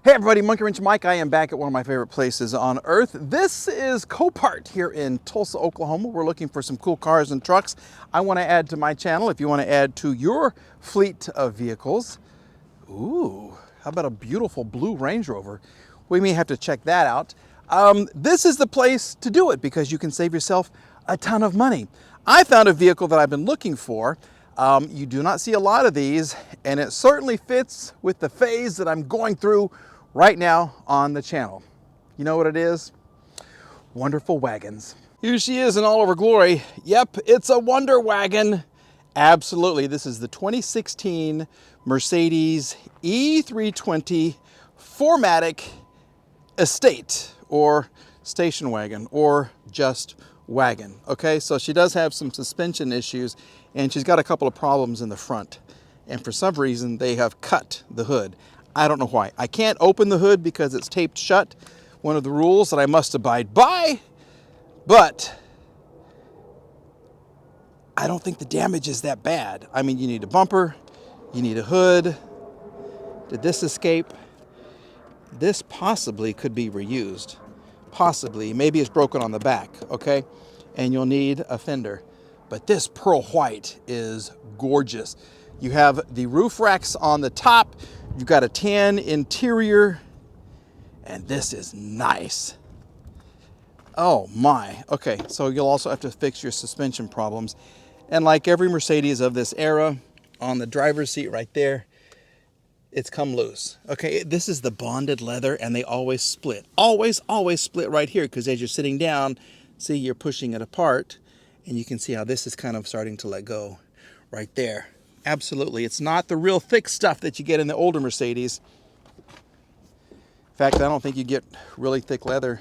Hey everybody, Monkey Wrench Mike. I am back at one of my favorite places on earth. This is Copart here in Tulsa, Oklahoma. We're looking for some cool cars and trucks I want to add to my channel. If you want to add to your fleet of vehicles, ooh, how about a beautiful blue Range Rover? We may have to check that out. This is the place to do it because you can save yourself a ton of money. I found a vehicle that I've been looking for. You do not see a lot of these, and it certainly fits with the phase that I'm going through right now on the channel. You know what it is? Wonderful wagons. Here she is in all of her glory. Yep, it's a wonder wagon. Absolutely. This is the 2016 Mercedes E350 4MATIC Estate, or station wagon, or just wagon. Okay, so she does have some suspension issues, and she's got a couple of problems in the front. And for some reason, they have cut the hood. I don't know why. I can't open the hood because it's taped shut. One of the rules that I must abide by. But I don't think the damage is that bad. I mean, you need a bumper, you need a hood. Did this escape? This possibly could be reused. Possibly. Maybe it's broken on the back, okay? And you'll need a fender. But this pearl white is gorgeous. You have the roof racks on the top. You've got a tan interior. And this is nice. Oh my. Okay, so you'll also have to fix your suspension problems. And like every Mercedes of this era, on the driver's seat right there, it's come loose. Okay, this is the bonded leather, and they always split. Always split right here, because as you're sitting down, see, you're pushing it apart, and you can see how this is kind of starting to let go right there. Absolutely. It's not the real thick stuff that you get in the older Mercedes. In fact, I don't think you get really thick leather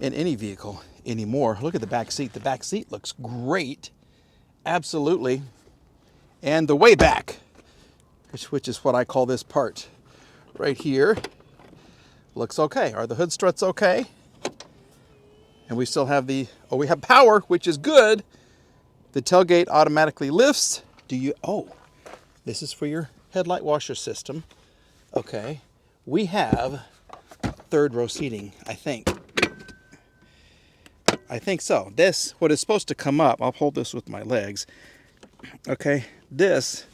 in any vehicle anymore. Look at the back seat. The back seat looks great. Absolutely. And the way back, which is what I call this part right here, looks okay. Are the hood struts okay? And we still have we have power, which is good. The tailgate automatically lifts. This is for your headlight washer system. Okay. We have third row seating, I think. I think so. What is supposed to come up, I'll hold this with my legs. Okay. This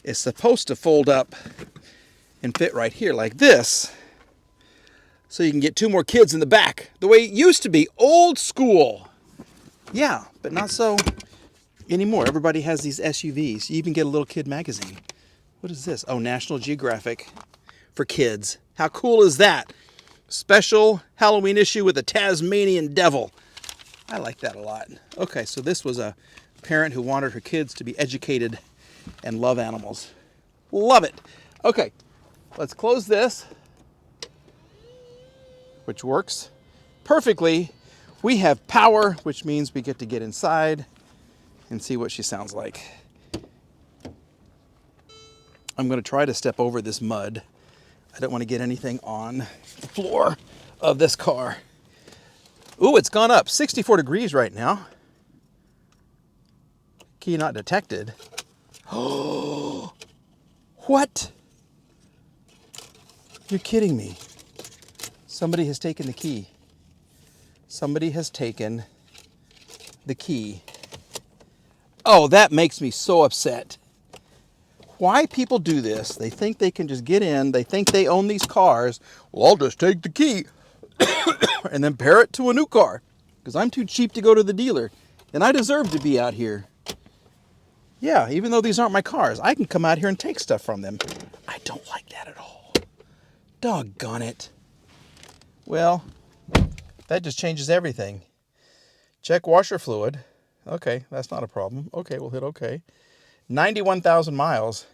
is supposed to fold up and fit right here like this, so you can get two more kids in the back, the way it used to be, old school. Yeah, but not so anymore. Everybody has these SUVs. You even get a little kid magazine. What is this? Oh, National Geographic for kids. How cool is that? Special Halloween issue with a Tasmanian devil. I like that a lot. Okay, so this was a parent who wanted her kids to be educated and love animals. Love it. Okay, let's close this, which works perfectly. We have power, which means we get to get inside and see what she sounds like. I'm going to try to step over this mud. I don't want to get anything on the floor of this car. Ooh, it's gone up 64 degrees right now. Key not detected. Oh, what? You're kidding me. Somebody has taken the key. Somebody has taken the key. Oh, that makes me so upset. Why people do this? They think they can just get in. They think they own these cars. Well, I'll just take the key and then pair it to a new car because I'm too cheap to go to the dealer. And I deserve to be out here. Yeah, even though these aren't my cars, I can come out here and take stuff from them. I don't like that at all. Doggone it. Well, that just changes everything. Check washer fluid. Okay, that's not a problem. Okay, we'll hit okay. 91,000 miles.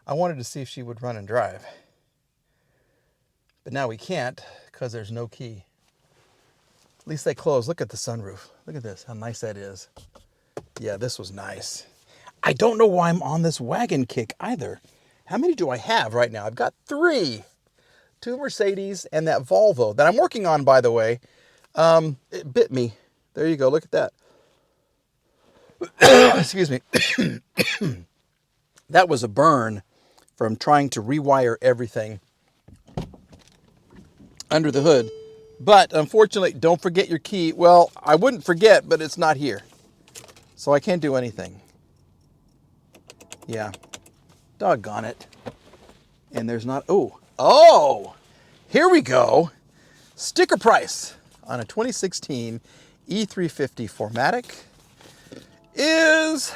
I wanted to see if she would run and drive. But now we can't because there's no key. At least they closed. Look at the sunroof. Look at this, how nice that is. Yeah, this was nice. I don't know why I'm on this wagon kick either. How many do I have right now? I've got 3. 2 Mercedes and that Volvo that I'm working on, by the way. It bit me. There you go. Look at that. Excuse me. That was a burn from trying to rewire everything. under the hood. But unfortunately, don't forget your key. Well, I wouldn't forget, but it's not here. So I can't do anything. Yeah, doggone it. And there's not, oh, here we go. Sticker price on a 2016 E350 4MATIC is,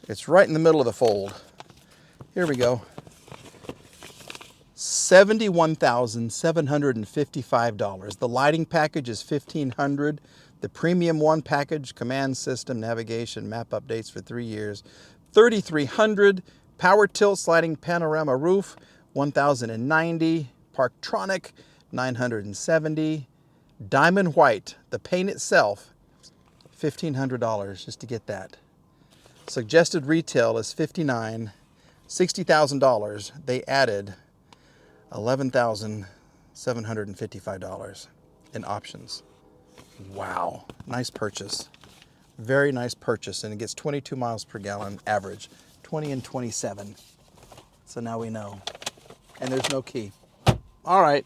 it's right in the middle of the fold. Here we go. $71,755. The lighting package is $1,500. The premium one package, command system, navigation, map updates for 3 years, $3,300. Power tilt sliding panorama roof, $1,090. Parktronic, $970. Diamond white, the paint itself, $1,500 just to get that. Suggested retail is $59,000. $60,000. They added $11,755 in options. Wow, nice purchase. Very nice purchase, and it gets 22 miles per gallon average, 20 and 27. So now we know. And there's no key. All right,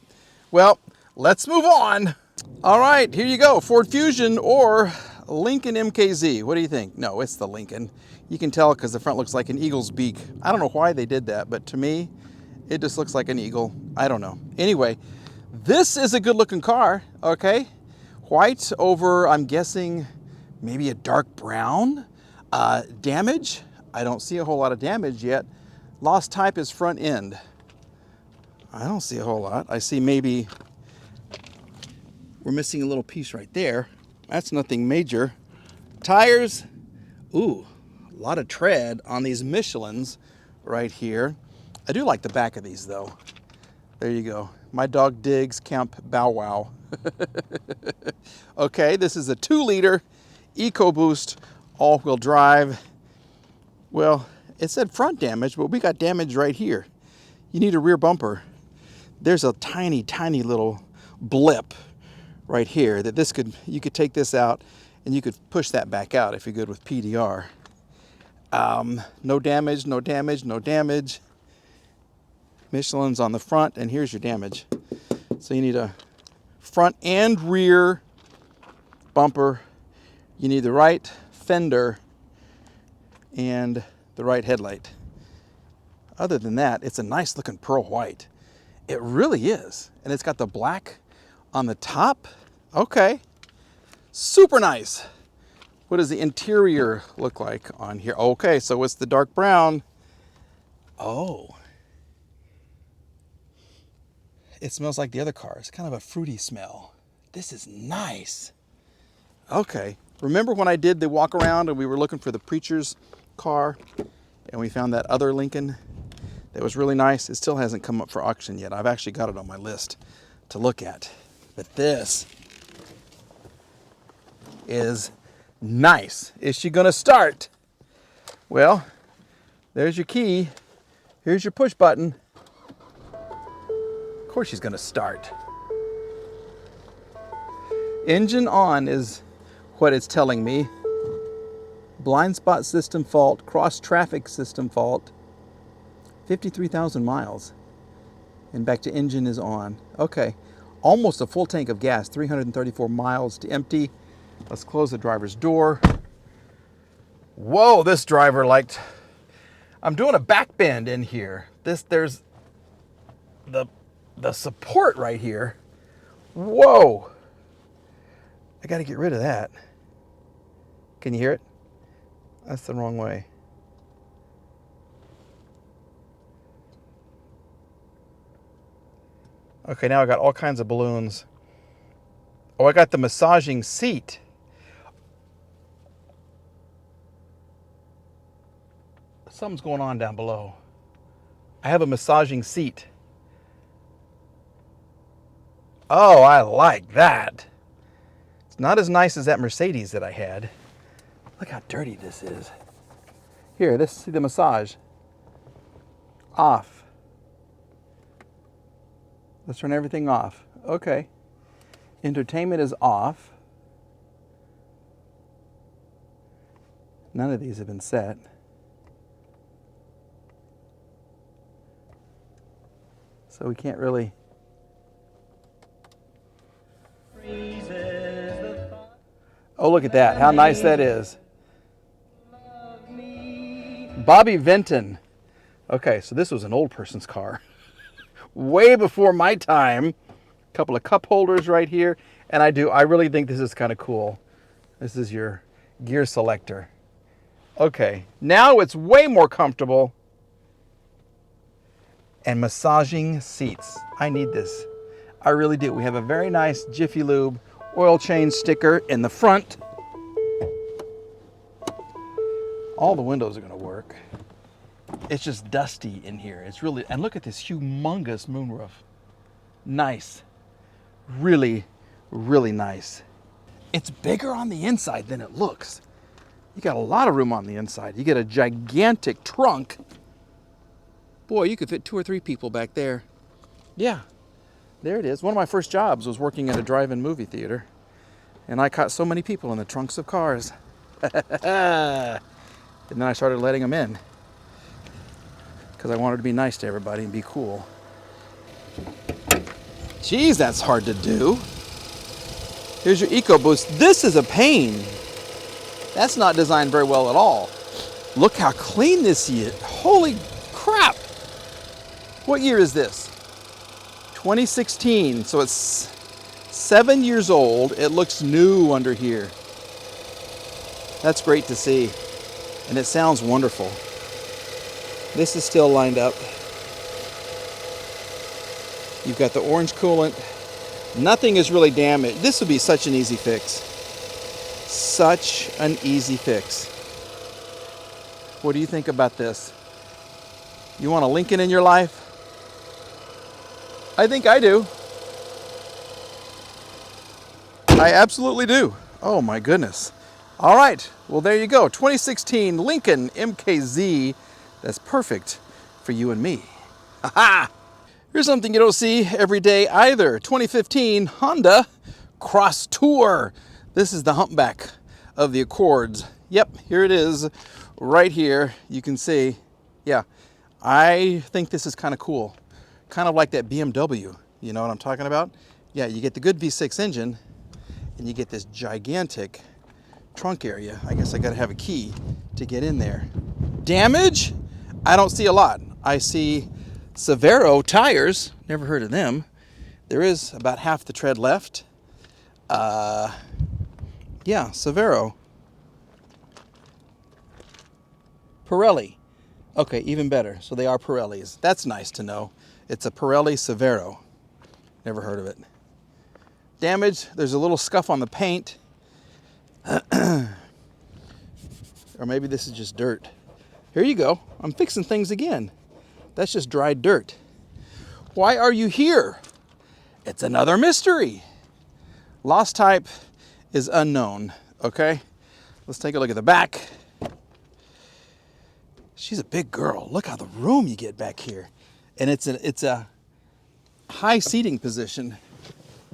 well, let's move on. All right, here you go, Ford Fusion or Lincoln MKZ. What do you think? No, it's the Lincoln. You can tell because the front looks like an eagle's beak. I don't know why they did that, but to me, it just looks like an eagle. I don't know. Anyway, this is a good looking car, okay? White over, I'm guessing, maybe a dark brown. Damage, I don't see a whole lot of damage yet. Lost type is front end. I don't see a whole lot. I see maybe we're missing a little piece right there. That's nothing major. Tires, ooh, a lot of tread on these Michelins right here. I do like the back of these though. There you go. My dog digs Camp Bow Wow. Okay, this is a 2-liter EcoBoost all-wheel drive. Well, it said front damage, but we got damage right here. You need a rear bumper. There's a tiny, tiny little blip right here that this could, you could take this out and you could push that back out if you're good with PDR. No damage, no damage, no damage. Michelin's on the front, and here's your damage. So you need a front and rear bumper. You need the right fender and the right headlight. Other than that, it's a nice looking pearl white. It really is. And it's got the black on the top. Okay, super nice. What does the interior look like on here? Okay, so it's the dark brown. Oh. It smells like the other cars, kind of a fruity smell. This is nice. Okay, remember when I did the walk around and we were looking for the preacher's car and we found that other Lincoln that was really nice? It still hasn't come up for auction yet. I've actually got it on my list to look at. But this is nice. Is she gonna start? Well, there's your key. Here's your push button. Of course she's gonna start. Engine on is what it's telling me. Blind spot system fault, cross traffic system fault. 53,000 miles. And back to engine is on. Okay, almost a full tank of gas, 334 miles to empty. Let's close the driver's door. Whoa, this driver liked, I'm doing a back bend in here. There's the support right here. Whoa. I got to get rid of that. Can you hear it? That's the wrong way. Okay, now I got all kinds of balloons. Oh, I got the massaging seat. Something's going on down below. I have a massaging seat. Oh, I like that. It's not as nice as that Mercedes that I had. Look how dirty this is. Here, let's see the massage. Off. Let's turn everything off. Okay. Entertainment is off. None of these have been set. so we can't really. Oh, look at that. How nice that is. Bobby Vinton. Okay, so this was an old person's car. Way before my time. A couple of cup holders right here. And I really think this is kind of cool. This is your gear selector. Okay, now it's way more comfortable. And massaging seats. I need this. I really do. We have a very nice Jiffy Lube oil change sticker in the front. All the windows are going to work. It's just dusty in here. It's really, and look at this humongous moonroof. Nice. Really, really nice. It's bigger on the inside than it looks. You got a lot of room on the inside. You get a gigantic trunk. Boy, you could fit 2 or 3 people back there. Yeah, there it is. One of my first jobs was working at a drive-in movie theater. And I caught so many people in the trunks of cars. And then I started letting them in. Because I wanted to be nice to everybody and be cool. Geez, that's hard to do. Here's your ecoboost. This is a pain. That's not designed very well at all. Look how clean this is. Holy crap. What year is this? 2016. So it's 7 years old. It looks new under here. That's great to see. And it sounds wonderful. This is still lined up. You've got the orange coolant. Nothing is really damaged. This would be such an easy fix. Such an easy fix. What do you think about this? You want a Lincoln in your life? I think I do. I absolutely do. Oh my goodness. All right, well there you go. 2016 Lincoln MKZ. That's perfect for you and me. Aha! Here's something you don't see every day either. 2015 Honda Crosstour. This is the humpback of the Accords. Yep, here it is right here. You can see, yeah, I think this is kind of cool. Kind of like that BMW. You know what I'm talking about? Yeah, you get the good V6 engine and you get this gigantic trunk area. I guess I got to have a key to get in there. Damage? I don't see a lot. I see Severo tires. Never heard of them. There is about half the tread left. Yeah, Severo. Pirelli. Okay, even better. So they are Pirellis. That's nice to know. It's a Pirelli Severo. Never heard of it. Damage. There's a little scuff on the paint. Or maybe this is just dirt. Here you go. I'm fixing things again. That's just dried dirt. Why are you here? It's another mystery. Lost type is unknown. Okay, let's take a look at the back. She's a big girl. Look how the room you get back here. And it's a high seating position,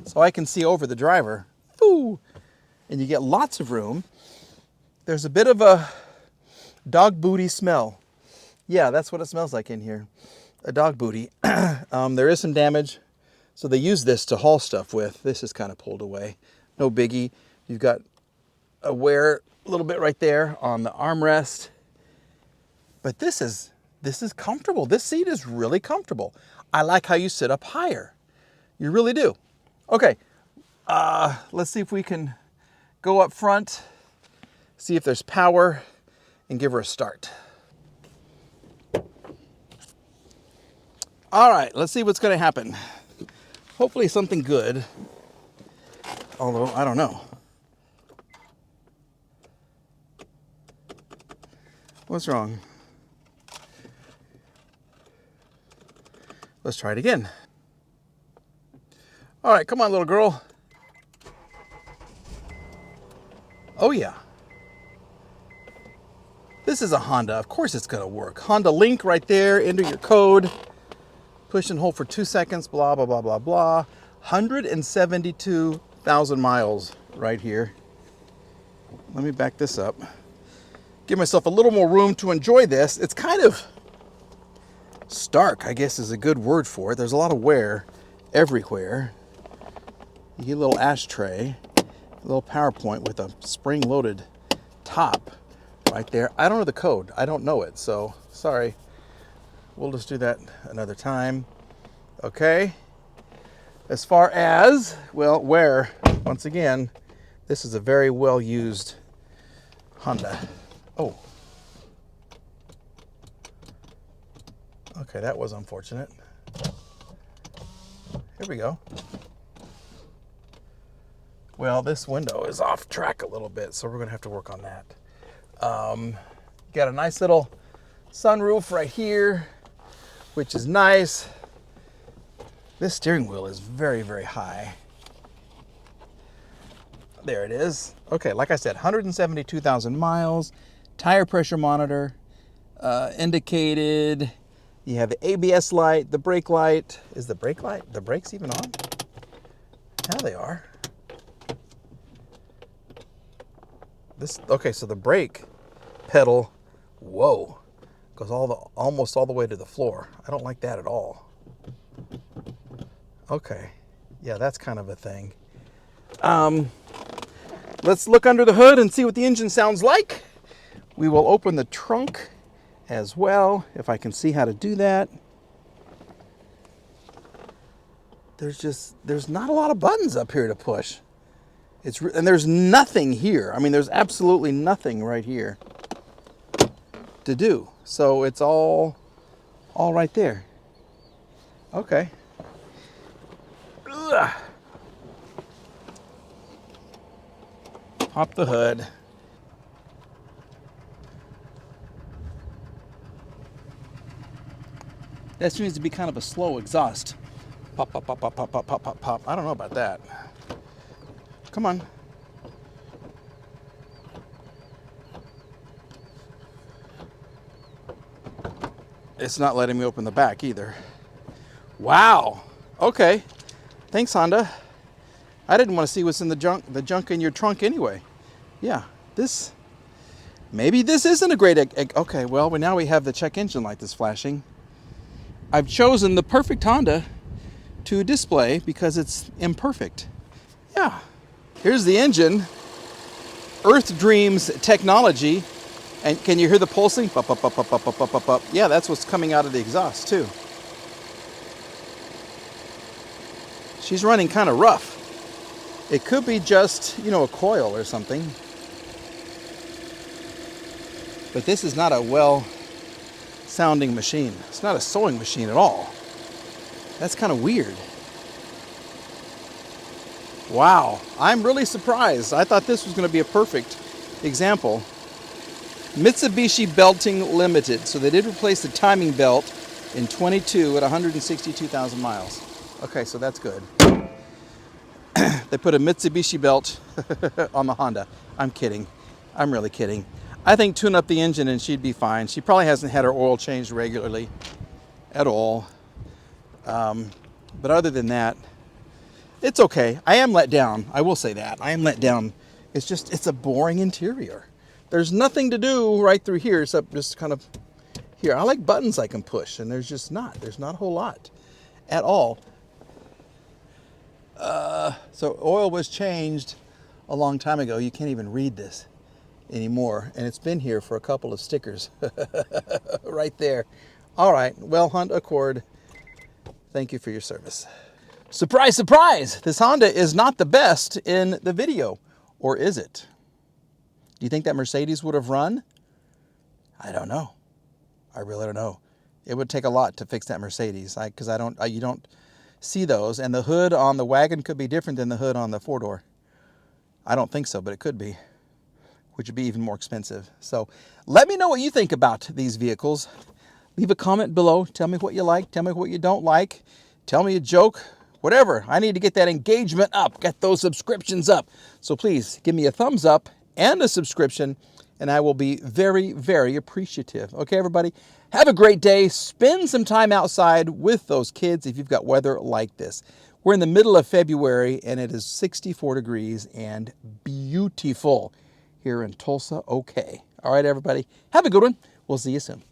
so I can see over the driver. Ooh. And you get lots of room. There's a bit of a dog booty smell. Yeah, that's what it smells like in here. A dog booty. There is some damage. So they use this to haul stuff with. This is kind of pulled away. No biggie. You've got a wear a little bit right there on the armrest. But this is comfortable. This seat is really comfortable. I like how you sit up higher. You really do. Okay, let's see if we can go up front, see if there's power, and give her a start. All right, let's see what's gonna happen. Hopefully something good, although I don't know. What's wrong? Let's try it again. All right, come on, little girl. Oh yeah. This is a Honda. Of course it's gonna work. Honda Link right there. Enter your code. Push and hold for 2 seconds. Blah, blah, blah, blah, blah. 172,000 miles right here. Let me back this up. Give myself a little more room to enjoy this. It's kind of stark, I guess, is a good word for it. There's a lot of wear everywhere. You get a little ashtray, a little PowerPoint with a spring-loaded top right there. I don't know the code. I don't know it, so sorry. We'll just do that another time. Okay. As far as, well, wear, once again, this is a very well-used Honda. Oh. Okay, that was unfortunate. Here we go. Well, this window is off track a little bit, so we're going to have to work on that. Got a nice little sunroof right here, which is nice. This steering wheel is very, very high. There it is. Okay, like I said, 172,000 miles, tire pressure monitor, indicated. You have the ABS light, the brake light. Is the brake light, the brakes even on? Yeah, they are. Okay, so the brake pedal, whoa, goes almost all the way to the floor. I don't like that at all. Okay, yeah, that's kind of a thing. Let's look under the hood and see what the engine sounds like. We will open the trunk as well, if I can see how to do that. There's not a lot of buttons up here to push. And there's nothing here. I mean, there's absolutely nothing right here to do. So it's all right there. Okay. Ugh. Pop the hood. That seems to be kind of a slow exhaust. Pop, pop, pop, pop, pop, pop, pop, pop, pop. I don't know about that. Come on. It's not letting me open the back either. Wow. Okay. Thanks, Honda. I didn't want to see what's in the junk in your trunk anyway. Yeah, maybe this isn't a great, okay, well, now we have the check engine light that's flashing. I've chosen the perfect Honda to display because it's imperfect. Yeah, here's the engine. Earth Dreams technology. And can you hear the pulsing? Pop, pop, pop, pop, pop, pop, pop, pop. Yeah, that's what's coming out of the exhaust too. She's running kind of rough. It could be just, a coil or something. But this is not a well-sounding machine. It's not a sewing machine at all. That's kind of weird. Wow, I'm really surprised. I thought this was going to be a perfect example. Mitsubishi Belting Limited. So they did replace the timing belt in 22 at 162,000 miles. Okay, so that's good. They put a Mitsubishi belt on the Honda. I'm kidding. I'm really kidding. I think tune up the engine and she'd be fine. She probably hasn't had her oil changed regularly at all. But other than that, it's okay. I am let down. I will say that. I am let down. It's a boring interior. There's nothing to do right through here except just kind of here. I like buttons I can push, and there's not a whole lot at all. So oil was changed a long time ago. You can't even read this anymore, and it's been here for a couple of stickers right there. All right, well, Honda Accord, thank you for your service. Surprise, surprise! This Honda is not the best in the video, or is it? Do you think that Mercedes would have run? I don't know. I really don't know. It would take a lot to fix that Mercedes, because you don't see those, and the hood on the wagon could be different than the hood on the four-door. I don't think so, but it could be, which would be even more expensive. So let me know what you think about these vehicles. Leave a comment below. Tell me what you like. Tell me what you don't like. Tell me a joke. Whatever. I need to get that engagement up. Get those subscriptions up. So please give me a thumbs up and a subscription, and I will be very, very appreciative. Okay, everybody? Have a great day. Spend some time outside with those kids if you've got weather like this. We're in the middle of February, and it is 64 degrees and beautiful here in Tulsa. Okay. All right, everybody. Have a good one. We'll see you soon.